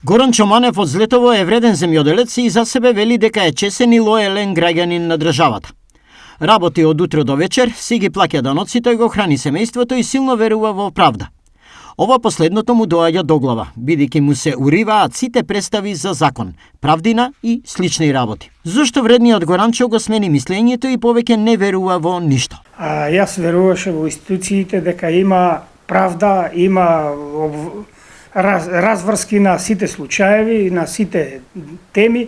Горан Чоманев од Злетово е вреден земјоделец и за себе вели дека е чесен и лојален граѓанин на државата. Работи од утро до вечер, си ги плаќа даноците, го храни семејството и силно верува во правда. Ова последното му доаѓа до глава, бидејќи му се уриваат сите представи за закон, правдина и слични работи. Зошто вредниот Горанчо го смени мислењето и повеќе не верува во ништо? Јас веруваше во институциите дека има правда, има разврски на сите случаеви, на сите теми,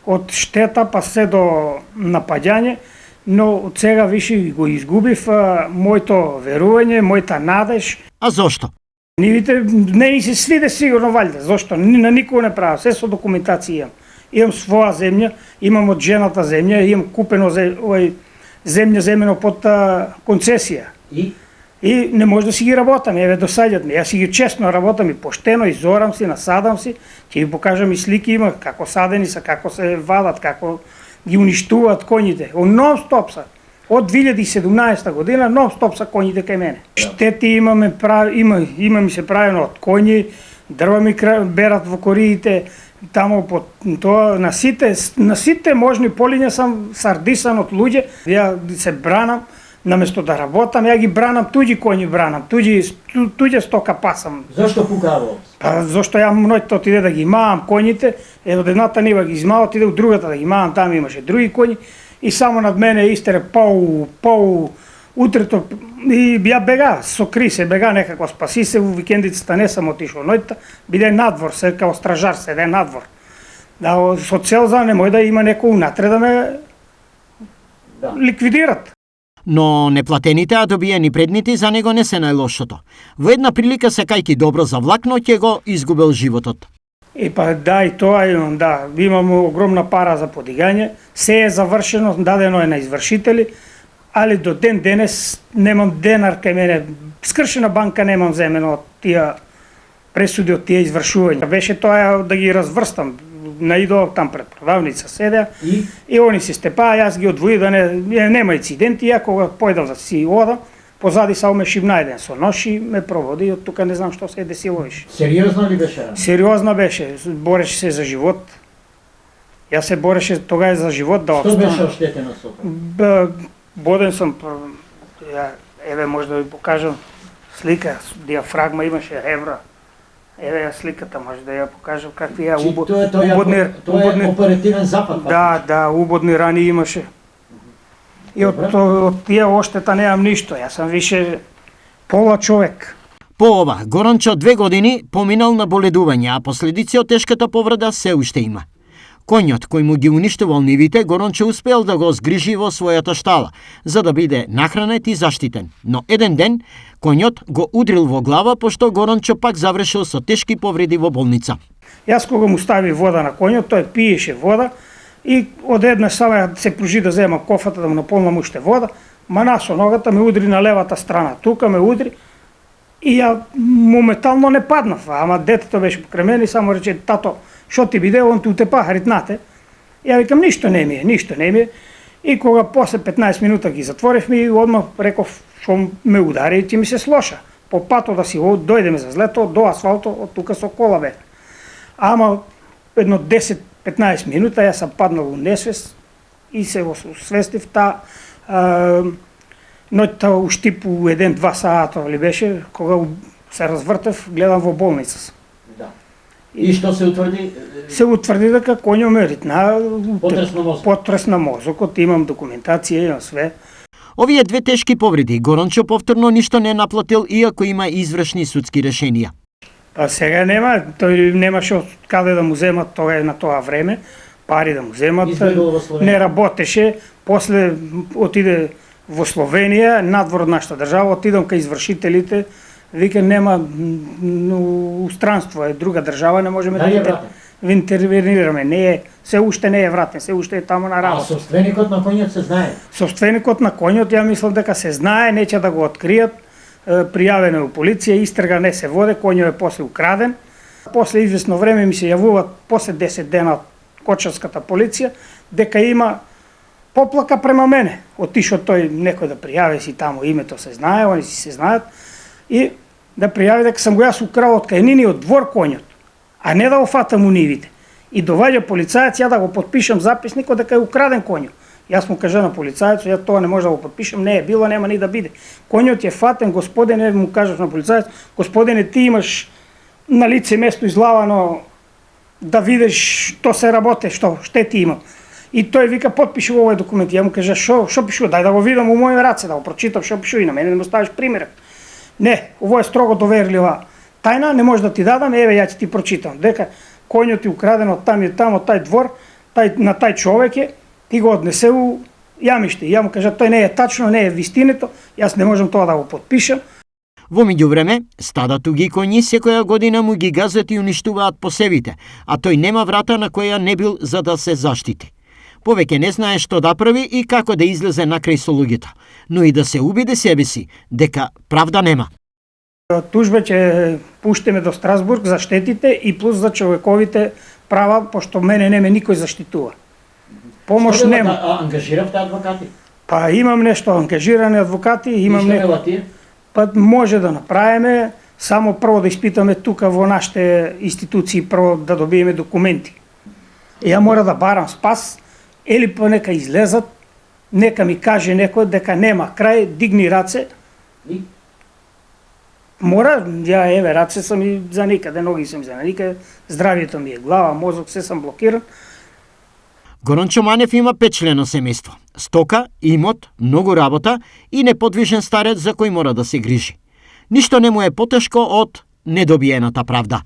од штета па се до напаѓање, но од сега више го изгубив моето верување, мојата надеж. А зошто? Нивите не ни се свиде сигурно валјда, зошто? На никого не правам, се со документација имам. Имам своја земја, имам од жената земја, имам купено земја земено под концесија. И не може да си ги работам, еве досаѓат ми. Јас си ги честно работам и поштено, и зорам си, насадам си, ќе ви покажам и слики има, како садени са, како се вадат, како ги уништуваат коњите. Нон-стоп са. Од 2017 година нон-стоп са коњите кај мене. Штети има ми се правено од коњи, дрва ми берат во кориите, тамо по тоа на сите можни полиња сам сардисан од луѓе. Ја се бранам, наместо да работам, ја ги бранам, туѓи коњи бранам, туѓе стока пасам. Зошто пукаво? Па зошто ја ноќта отиде да ги маам коњите, од едната нива ги измаа, отиде од другата да ги маам, таму имаше други коњи и само над мене истере пау утрето и ја бега, со кри се бега некако, спаси се, во викендицата не сам отишол ноќта, биде надвор, се као стражар седе надвор. Да, со цел за немој да има некој унатре да ме ликвидират. Но неплатените, а добиени предмити за него не се најлошото. Во една прилика сакајќи добро за влак, но ќе го изгубил животот. Па да, и тоа имам, да. Имам огромна пара за подигање, се е завршено, дадено е на извршители, али до ден денес немам денар кај мене, скршена банка немам земено од тие пресуди, од тие извршувања. Беше тоа да ги разврстам. Наидов там пред продавница седеа и они се степаа, јас ги одвои да нема инциденти, ја кога појдам да си одам, позади само ме шибна еден со нож и ме проводи, од тука не знам што се десило више. Сериозно ли беше? Сериозно беше, бореше се за живот. Јас се бореше тогаш за живот да опстанам. Што беше оштетено со тоа? Боден сум, еве може да ви покажам слика, диафрагма имаше ребра. Еве ја сликата, може да ја покажам какви ја убодни... Тоа е оперативен запад. Да, убодни рани имаше. И од тие оштета немам ништо, јас сам више пола човек. По ова, Горанчо 2 години поминал на боледување, а последици од тешката повреда се уште има. Коњот кој му ги уништувал нивите, Горанчо успеал да го згрижи во својата штала, за да биде нахранет и заштитен. Но еден ден, коњот го удрил во глава, пошто Горанчо пак завршил со тешки повреди во болница. Јас кога му стави вода на коњот, тој пиеше вода и одеднаш сама се пружи да зема кофата да му наполнам уште вода, мана со ногата ме удри на левата страна, тука ме удри и ја моментално не паднав, ама детето беше покрај мене и само рече: тато, што ти биде, он ти утепа ритнате. Ја викам, ништо не ми е. И кога после 15 минута ги затворивме и одмah реков што ме удари и ти ми се слоша. По патот да си дојдеме за Злето, до асфалто, од тука со кола бе. Ама едно 10-15 минута јас сам паднал во несвест и се освестив ноќта уштип у 1-2 сата ли беше, кога се развртев, гледам во болница. И што се утврди? Се утврди дека коњо ме ритна, потрес на мозокот, имам документација, имам све. Овие 2 тешки повреди Горанчо повторно ништо не наплатил, иако има извршни судски решенија. Па сега нема, тој немаше каде да му земат на тоа време, пари да му земат, не работеше, после отиде во Словенија, надвор од нашата држава, отидам кај извршителите, вика нема устранство, е друга држава, не можеме да интервенираме. Не е, се уште не е вратен, се уште е таму на работа. А собственикот на коњот се знае? Собственикот на коњот, ја мислам дека се знае, неќе да го откријат, пријавено е у полиција, истрага не се воде, коњот е после украден. После известно време ми се јавуваат, после 10 дена од Кочанската полиција, дека има поплака према мене. Отишо тој некој да пријави си таму, името се знае, они си се знаат, и да пријави дека сам го јас украл од кај ниниот двор коњот. а не да го фатам у нивите. И доваѓа полицаец, ја да го потпишам записникот дека е украден коњот. Јас му кажа на полицајецот, ја тоа не може да го потпишам, не е било, нема ни да биде. Коњот е фатен, господине, му кажав на полицајец, господине, ти имаш на лице место излавано да видиш што се работе, што ти има. И тој вика, потпиши овој документ. Ја му кажа, што пишува? Дај да го видам у моји раце, да го прочитам што пишува и на мене да му ставиш примерак. Не, ово е строго доверлива тајна, не може да ти дадам, еве ја ќе ти прочитам. Дека коњот е украден од там и там, од тај двор, на тај човек е, ти го однесе у јамиште. Ја му кажа, тој не е тачно, не е вистинето, јас не можам тоа да го потпишам. Во меѓувреме, стадото ги коњи секоја година му ги газат и уништуваат посевите, а тој нема врата на која не бил за да се заштити. Повеќе не знае што да прави и како да излезе накрај со луѓето, но и да се убеди себе си дека правда нема. Тужба ќе пуштиме до Страсбург за штетите и плюс за човековите права, пошто мене не ме никој заштитува. Помош нема. Ангажиравте адвокати? Па имам нешто ангажирани адвокати, имам некој. Па може да направиме, само прво да испитаме тука во нашите институции, прво да добиеме документи. Ја мора да барам спас, или па нека излезат, нека ми каже некој дека нема крај, дигни раце. Мора, ја еве раце сам и за никаде, ноги сам за никаде, здравието ми е глава, мозок, се сам блокиран. Горанчо Манев има 5-члено семејство, стока, имот, многу работа и неподвижен старец за кој мора да се грижи. Ништо не му е потешко од недобиената правда.